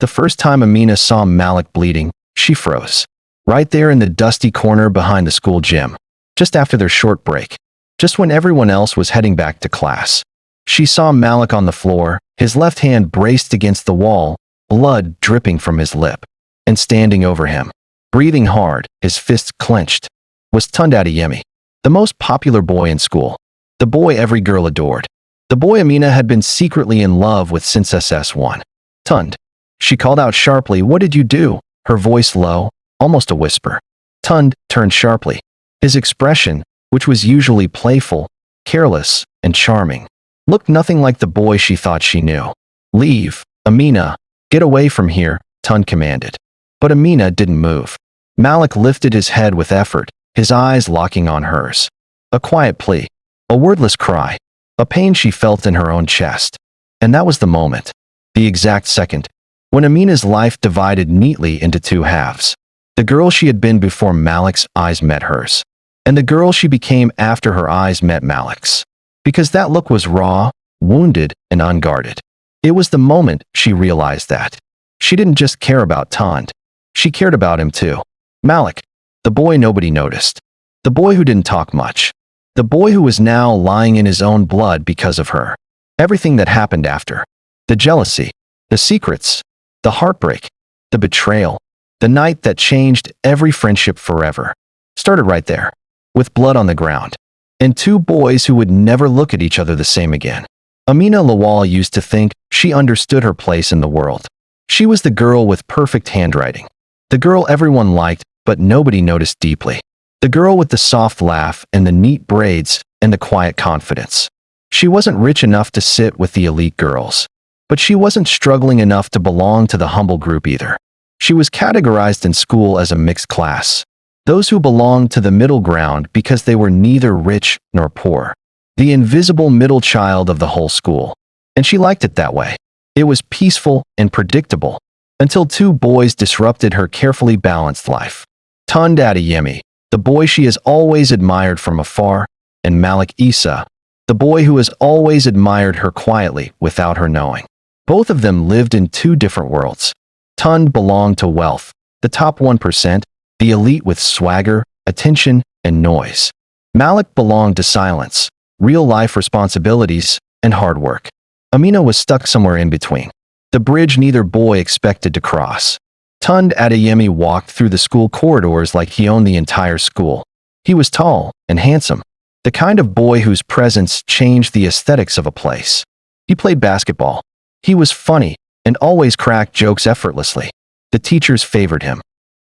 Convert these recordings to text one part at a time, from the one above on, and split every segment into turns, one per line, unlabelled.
The first time Amina saw Malik bleeding, she froze. Right there in the dusty corner behind the school gym, just after their short break, just when everyone else was heading back to class. She saw Malik on the floor, his left hand braced against the wall, blood dripping from his lip. And standing over him, breathing hard, his fists clenched, was Tunde, the most popular boy in school. The boy every girl adored. The boy Amina had been secretly in love with since SS1. Tunde. She called out sharply, "What did you do?" Her voice low, almost a whisper. Tunde turned sharply. His expression, which was usually playful, careless, and charming, looked nothing like the boy she thought she knew. "Leave, Amina. Get away from here," Tunde commanded. But Amina didn't move. Malik lifted his head with effort, his eyes locking on hers. A quiet plea. A wordless cry. A pain she felt in her own chest. And that was the moment. The exact second. When Amina's life divided neatly into two halves. The girl she had been before Malik's eyes met hers. And the girl she became after her eyes met Malik's. Because that look was raw, wounded, and unguarded. It was the moment she realized that. She didn't just care about Tunde. She cared about him too. Malik. The boy nobody noticed. The boy who didn't talk much. The boy who was now lying in his own blood because of her. Everything that happened after. The jealousy. The secrets. The heartbreak. The betrayal. The night that changed every friendship forever. Started right there. With blood on the ground. And two boys who would never look at each other the same again. Amina Lawal used to think she understood her place in the world. She was the girl with perfect handwriting. The girl everyone liked, but nobody noticed deeply. The girl with the soft laugh and the neat braids and the quiet confidence. She wasn't rich enough to sit with the elite girls. But she wasn't struggling enough to belong to the humble group either. She was categorized in school as a mixed class. Those who belonged to the middle ground because they were neither rich nor poor. The invisible middle child of the whole school. And she liked it that way. It was peaceful and predictable. Until two boys disrupted her carefully balanced life. Tunde, the boy she has always admired from afar, and Malik Isa, the boy who has always admired her quietly without her knowing. Both of them lived in two different worlds. Tunde belonged to wealth, the top 1%, the elite with swagger, attention, and noise. Malik belonged to silence, real-life responsibilities, and hard work. Amina was stuck somewhere in between. The bridge neither boy expected to cross. Tunde walked through the school corridors like he owned the entire school. He was tall and handsome, the kind of boy whose presence changed the aesthetics of a place. He played basketball. He was funny and always cracked jokes effortlessly. The teachers favored him,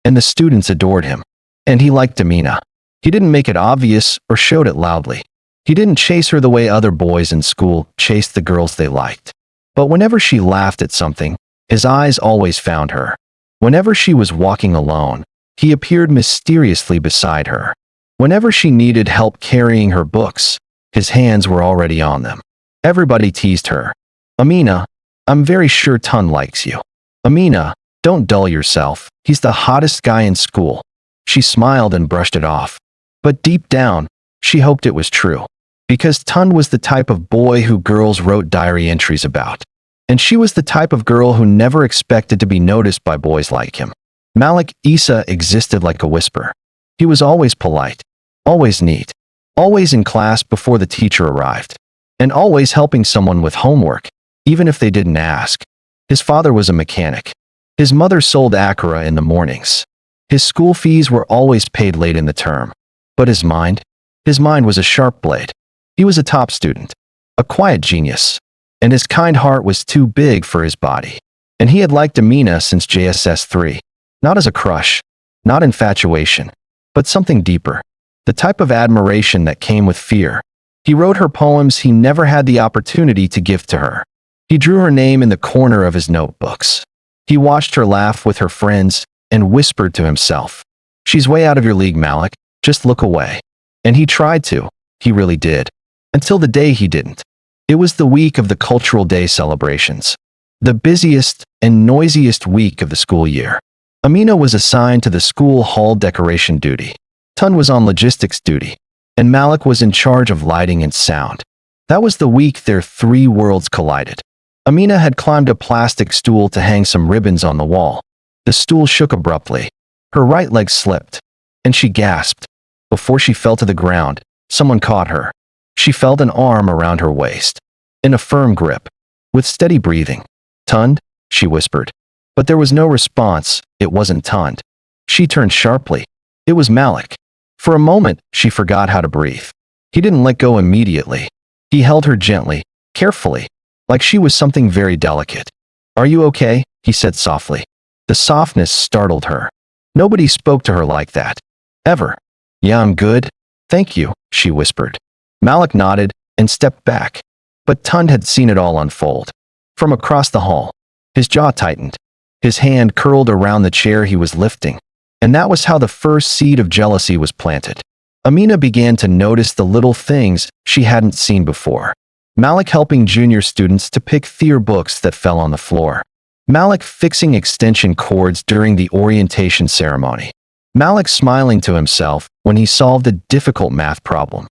and the students adored him. And he liked Amina. He didn't make it obvious or showed it loudly. He didn't chase her the way other boys in school chased the girls they liked. But whenever she laughed at something, his eyes always found her. Whenever she was walking alone, he appeared mysteriously beside her. Whenever she needed help carrying her books, his hands were already on them. Everybody teased her. "Amina, I'm very sure Tunde likes you. Amina, don't dull yourself. He's the hottest guy in school." She smiled and brushed it off. But deep down, she hoped it was true. Because Tunde was the type of boy who girls wrote diary entries about. And she was the type of girl who never expected to be noticed by boys like him. Malik Isa existed like a whisper. He was always polite, always neat, always in class before the teacher arrived, and always helping someone with homework, even if they didn't ask. His father was a mechanic. His mother sold akara in the mornings. His school fees were always paid late in the term. But his mind was a sharp blade. He was a top student, a quiet genius, and his kind heart was too big for his body. And he had liked Amina since JSS 3, not as a crush, not infatuation, but something deeper, the type of admiration that came with fear. He wrote her poems he never had the opportunity to give to her. He drew her name in the corner of his notebooks. He watched her laugh with her friends and whispered to himself, "She's way out of your league, Malik. Just look away." And he tried to. He really did. Until the day he didn't. It was the week of the Cultural Day celebrations. The busiest and noisiest week of the school year. Amina was assigned to the school hall decoration duty. Tunde was on logistics duty. And Malik was in charge of lighting and sound. That was the week their three worlds collided. Amina had climbed a plastic stool to hang some ribbons on the wall. The stool shook abruptly. Her right leg slipped, and she gasped. Before she fell to the ground, someone caught her. She felt an arm around her waist, in a firm grip, with steady breathing. "Tunde?" she whispered. But there was no response. It wasn't Tunde. She turned sharply. It was Malik. For a moment, she forgot how to breathe. He didn't let go immediately. He held her gently, carefully, like she was something very delicate. "Are you okay?" he said softly. The softness startled her. Nobody spoke to her like that. Ever. "Yeah, I'm good. Thank you," she whispered. Malik nodded and stepped back. But Tunde had seen it all unfold. From across the hall, his jaw tightened. His hand curled around the chair he was lifting. And that was how the first seed of jealousy was planted. Amina began to notice the little things she hadn't seen before. Malik helping junior students to pick theater books that fell on the floor. Malik fixing extension cords during the orientation ceremony. Malik smiling to himself when he solved a difficult math problem.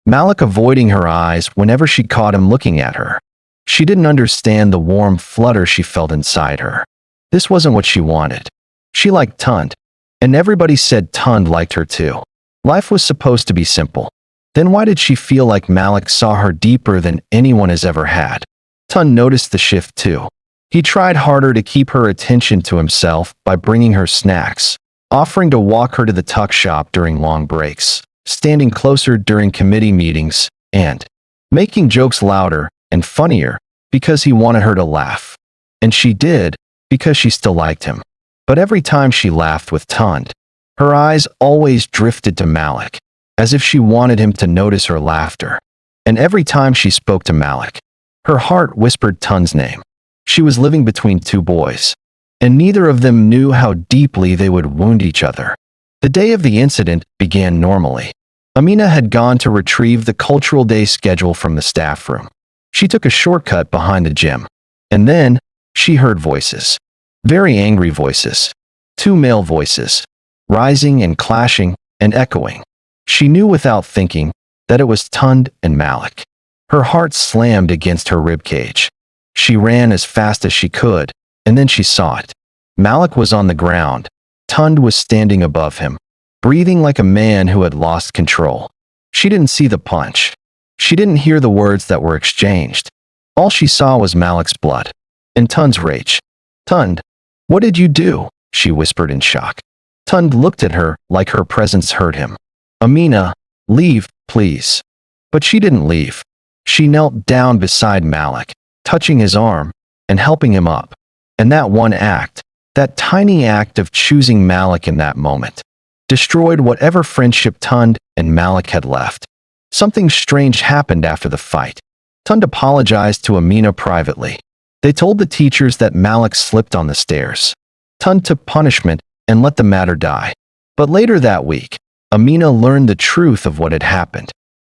Malik avoiding her eyes whenever she caught him looking at her. She didn't understand the warm flutter she felt inside her. This wasn't what she wanted. She liked Tunde, and everybody said Tunde liked her too. Life was supposed to be simple. Then why did she feel like Malik saw her deeper than anyone has ever had? Tunde noticed the shift too. He tried harder to keep her attention to himself by bringing her snacks, offering to walk her to the tuck shop during long breaks, standing closer during committee meetings, and making jokes louder and funnier because he wanted her to laugh. And she did, because she still liked him. But every time she laughed with Tunde, her eyes always drifted to Malik, as if she wanted him to notice her laughter. And every time she spoke to Malik, her heart whispered Tunde's name. She was living between two boys, and neither of them knew how deeply they would wound each other. The day of the incident began normally. Amina had gone to retrieve the cultural day schedule from the staff room. She took a shortcut behind the gym, and then she heard voices. Very angry voices. Two male voices, rising and clashing and echoing. She knew without thinking that it was Tunde and Malik. Her heart slammed against her ribcage. She ran as fast as she could, and then she saw it. Malik was on the ground. Tunde was standing above him, breathing like a man who had lost control. She didn't see the punch. She didn't hear the words that were exchanged. All she saw was Malik's blood and Tunde's rage. "Tunde, what did you do?" she whispered in shock. Tunde looked at her like her presence hurt him. "Amina, leave, please." But she didn't leave. She knelt down beside Malik, touching his arm and helping him up. And that one act, that tiny act of choosing Malik in that moment, destroyed whatever friendship Tunde and Malik had left. Something strange happened after the fight. Tunde apologized to Amina privately. They told the teachers that Malik slipped on the stairs. Tunde took punishment and let the matter die. But later that week, Amina learned the truth of what had happened.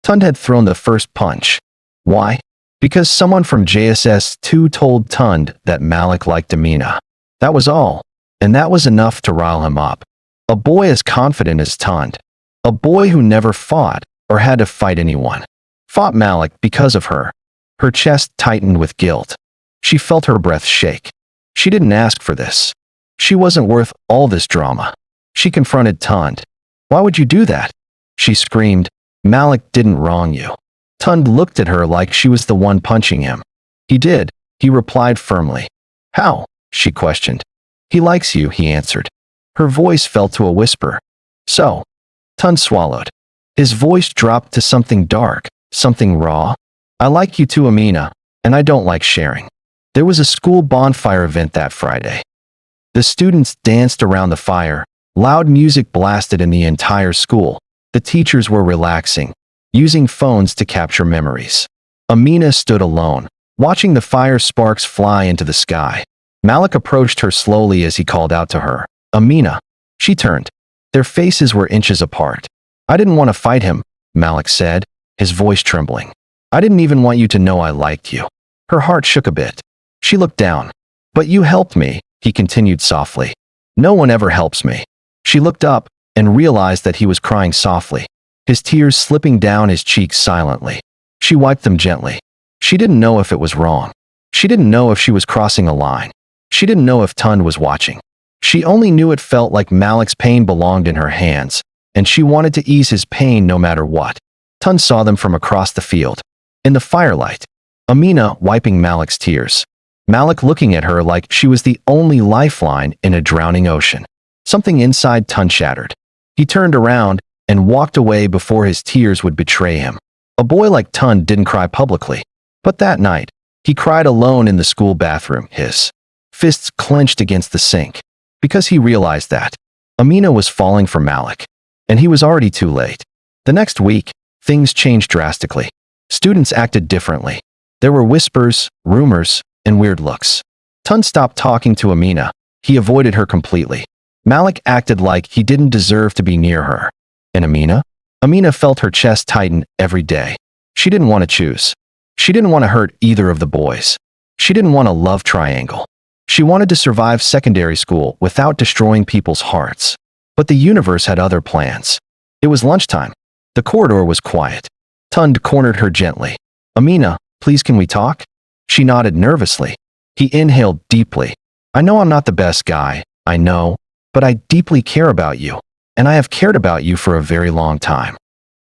Tunde had thrown the first punch. Why? Because someone from JSS2 told Tunde that Malik liked Amina. That was all, and that was enough to rile him up. A boy as confident as Tunde. A boy who never fought or had to fight anyone. Fought Malik because of her. Her chest tightened with guilt. She felt her breath shake. She didn't ask for this. She wasn't worth all this drama. She confronted Tunde. "Why would you do that?" she screamed. "Malik didn't wrong you." Tunde looked at her like she was the one punching him. "He did," he replied firmly. "How?" she questioned. "He likes you," he answered. Her voice fell to a whisper. "So?" Tunde swallowed. His voice dropped to something dark, something raw. "I like you too, Amina, and I don't like sharing." There was a school bonfire event that Friday. The students danced around the fire. Loud music blasted in the entire school. The teachers were relaxing, using phones to capture memories. Amina stood alone, watching the fire sparks fly into the sky. Malik approached her slowly as he called out to her, "Amina." She turned. Their faces were inches apart. "I didn't want to fight him," Malik said, his voice trembling. "I didn't even want you to know I liked you." Her heart shook a bit. She looked down. "But you helped me," he continued softly. "No one ever helps me." She looked up and realized that he was crying softly, his tears slipping down his cheeks silently. She wiped them gently. She didn't know if it was wrong. She didn't know if she was crossing a line. She didn't know if Tunde was watching. She only knew it felt like Malik's pain belonged in her hands, and she wanted to ease his pain no matter what. Tunde saw them from across the field. In the firelight, Amina wiping Malik's tears. Malik looking at her like she was the only lifeline in a drowning ocean. Something inside Tunde shattered. He turned around and walked away before his tears would betray him. A boy like Tunde didn't cry publicly, but that night, he cried alone in the school bathroom, his fists clenched against the sink, because he realized that Amina was falling for Malik, and he was already too late. The next week, things changed drastically. Students acted differently. There were whispers, rumors, and weird looks. Tunde stopped talking to Amina. He avoided her completely. Malik acted like he didn't deserve to be near her. And Amina? Amina felt her chest tighten every day. She didn't want to choose. She didn't want to hurt either of the boys. She didn't want a love triangle. She wanted to survive secondary school without destroying people's hearts. But the universe had other plans. It was lunchtime. The corridor was quiet. Tunde cornered her gently. Amina, please can we talk? She nodded nervously. He inhaled deeply. I know I'm not the best guy, I know, but I deeply care about you, and I have cared about you for a very long time.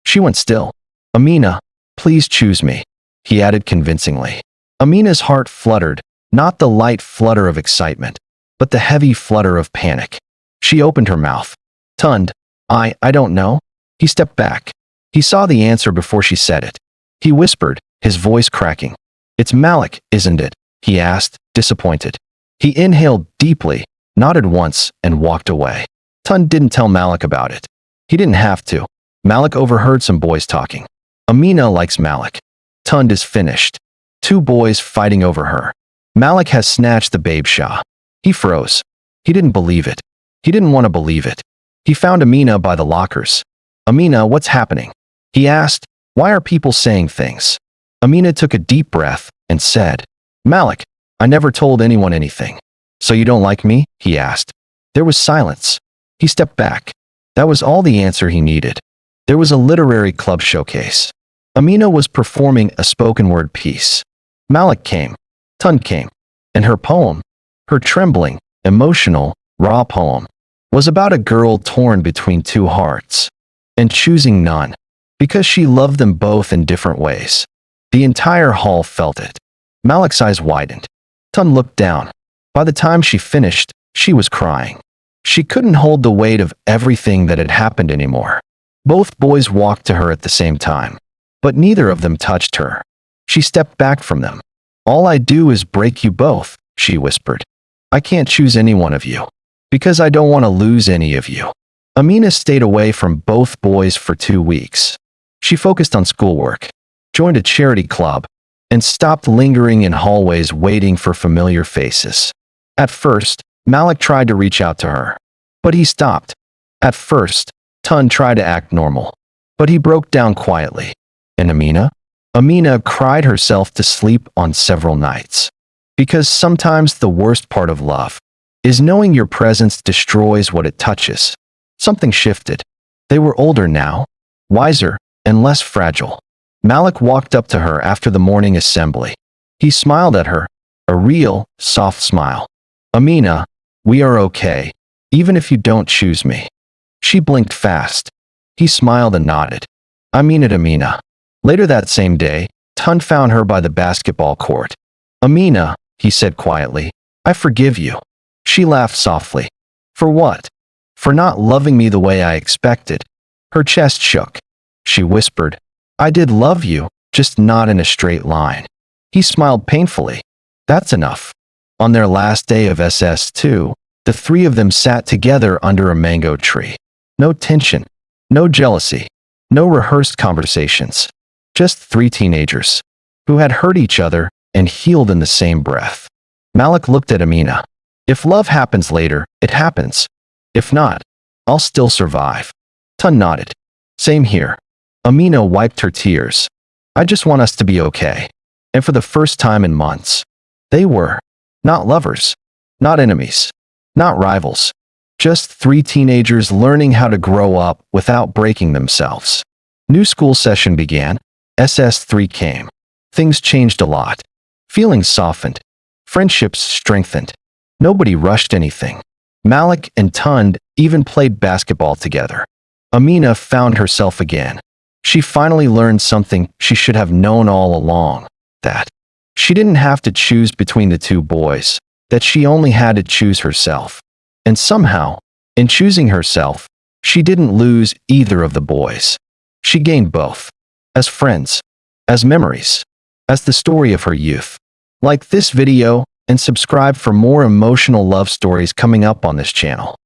She went still. Amina, please choose me, he added convincingly. Amina's heart fluttered, not the light flutter of excitement, but the heavy flutter of panic. She opened her mouth. Tunde, I don't know. He stepped back. He saw the answer before she said it. He whispered, his voice cracking. It's Malik, isn't it? He asked, disappointed. He inhaled deeply, nodded once, and walked away. Tunde didn't tell Malik about it. He didn't have to. Malik overheard some boys talking. Amina likes Malik. Tunde is finished. Two boys fighting over her. Malik has snatched the babe Shah. He froze. He didn't believe it. He didn't want to believe it. He found Amina by the lockers. Amina, what's happening? He asked, why are people saying things? Amina took a deep breath and said, Malik, I never told anyone anything. So you don't like me? He asked. There was silence. He stepped back. That was all the answer he needed. There was a literary club showcase. Amina was performing a spoken word piece. Malik came. Tunde came. And her poem, her trembling, emotional, raw poem, was about a girl torn between two hearts and choosing none because she loved them both in different ways. The entire hall felt it. Malik's eyes widened. Tunde looked down. By the time she finished, she was crying. She couldn't hold the weight of everything that had happened anymore. Both boys walked to her at the same time, but neither of them touched her. She stepped back from them. All I do is break you both, she whispered. I can't choose any one of you, because I don't want to lose any of you. Amina stayed away from both boys for 2 weeks. She focused on schoolwork, joined a charity club, and stopped lingering in hallways waiting for familiar faces. At first, Malik tried to reach out to her, but he stopped. At first, Tunde tried to act normal, but he broke down quietly. And Amina? Amina cried herself to sleep on several nights. Because sometimes the worst part of love is knowing your presence destroys what it touches. Something shifted. They were older now, wiser, and less fragile. Malik walked up to her after the morning assembly. He smiled at her, a real, soft smile. Amina, we are okay, even if you don't choose me. She blinked fast. He smiled and nodded. I mean it, Amina. Later that same day, Tunde found her by the basketball court. Amina, he said quietly, I forgive you. She laughed softly. For what? For not loving me the way I expected. Her chest shook. She whispered, I did love you, just not in a straight line. He smiled painfully. That's enough. On their last day of SS2, the three of them sat together under a mango tree. No tension, no jealousy, no rehearsed conversations. Just 3 teenagers who had hurt each other and healed in the same breath. Malik looked at Amina. If love happens later, it happens. If not, I'll still survive. Tunde nodded. Same here. Amina wiped her tears. I just want us to be okay. And for the first time in months, they were. Not lovers. Not enemies. Not rivals. Just 3 teenagers learning how to grow up without breaking themselves. New school session began. SS3 came. Things changed a lot. Feelings softened. Friendships strengthened. Nobody rushed anything. Malik and Tunde even played basketball together. Amina found herself again. She finally learned something she should have known all along, that she didn't have to choose between the two boys, that she only had to choose herself. And somehow, in choosing herself, she didn't lose either of the boys. She gained both. As friends, as memories, as the story of her youth. Like this video and subscribe for more emotional love stories coming up on this channel.